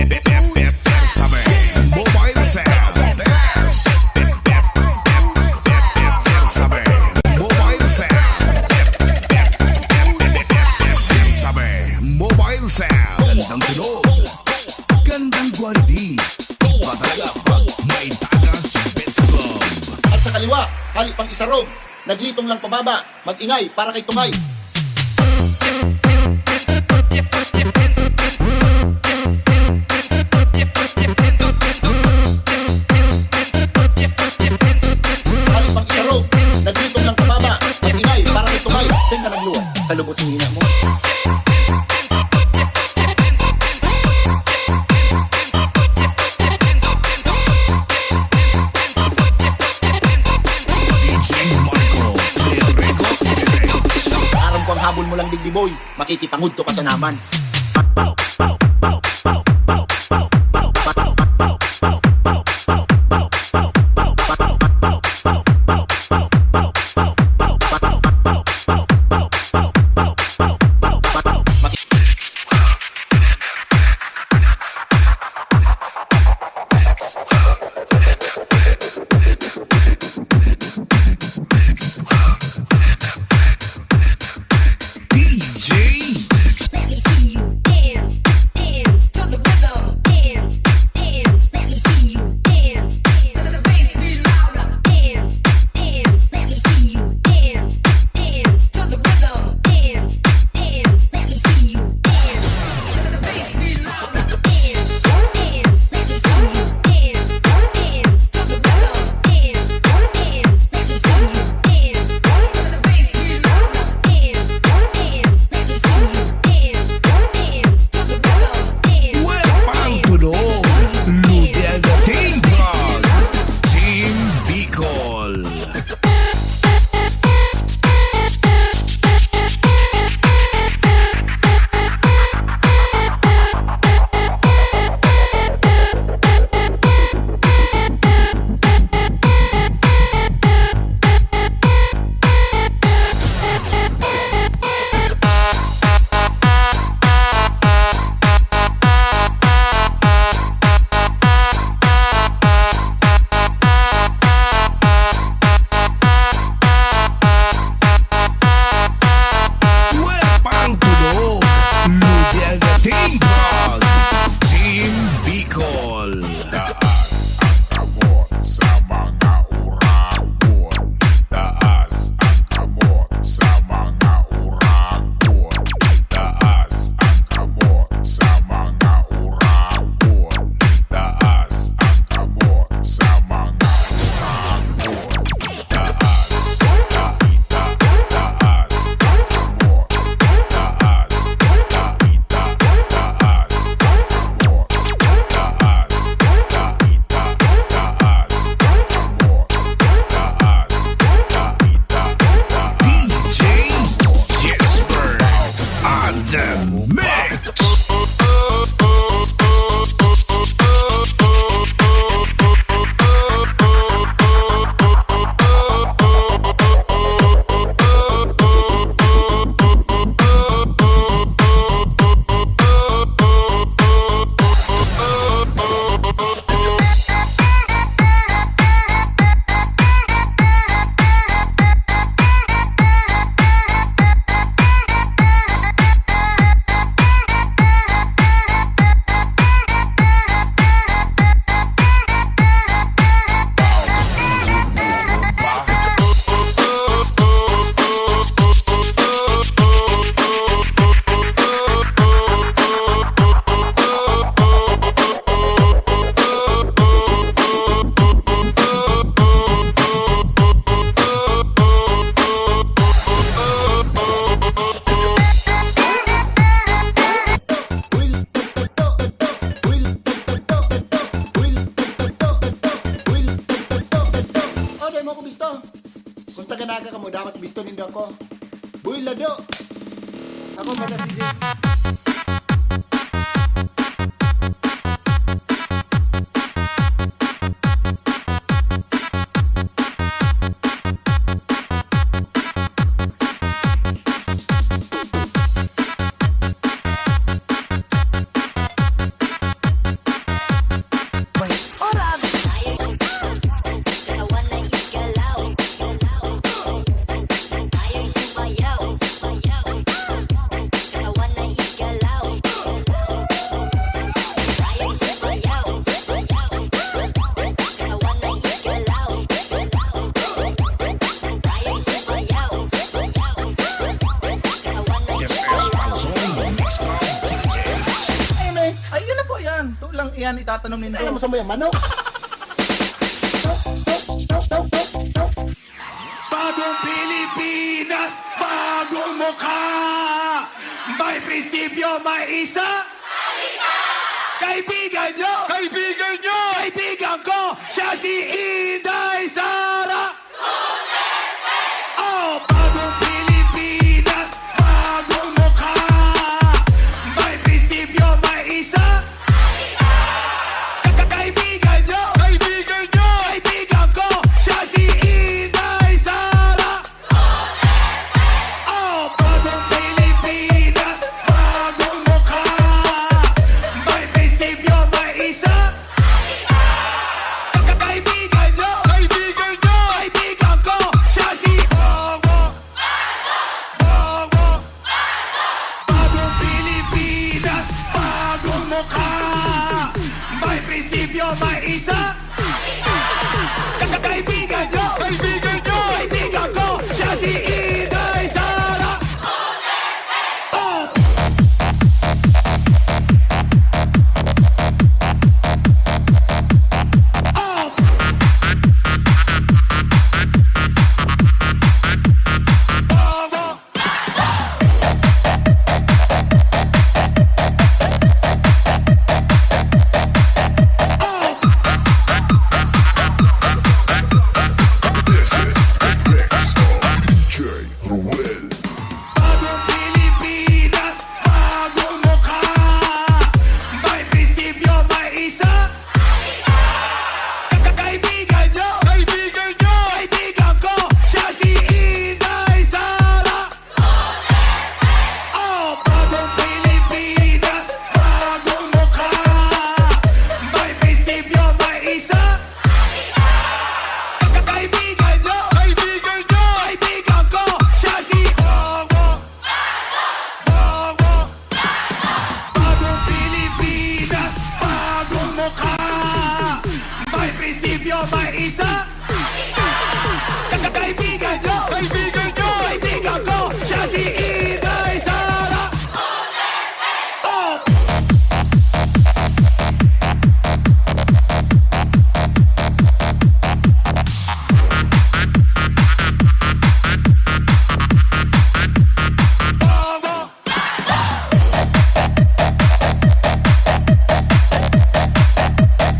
Sabi, mobile sound. Sabi, mobile sound. Sabi, mobile sound. Gandang tunog, gandang quality. Patagap, may tagas, best club. At sa kaliwa, hali pang isarog. Naglitong lang pababa, mag-ingay para kay Tungay. Hali pang isarog. Naglitong lang pababa, mag-ingay para kay Tungay. Saan ka nagluwa? Sa lubot ng hina mo. Habol mo lang digdi boy, makikipangud to ka sa naman. Team Bicol. Taas ang kamot sa mga uragon. Taas ang kamot sa mga uragon. Taas ang kamot sa mga uragon. Taas ang kamot sa mga uragon. Taas, taita, taas ang kamot. Taas, taita, taas ang kamot. Taas, taita, taas ang kamot. Taas, taita, taas. DJ Jesper on the mix. Tanagan ka mo, dapat bisto nindo ako. Buy lado. Ako mata si iyan itatanong nindo. Alam mo sa mo yung manok? Bagong Pilipinas, bagong mukha. May prinsipyo, may isa. Kaibigan nyo! Kaibigan nyo! Kaibigan ko, siya si Inday sa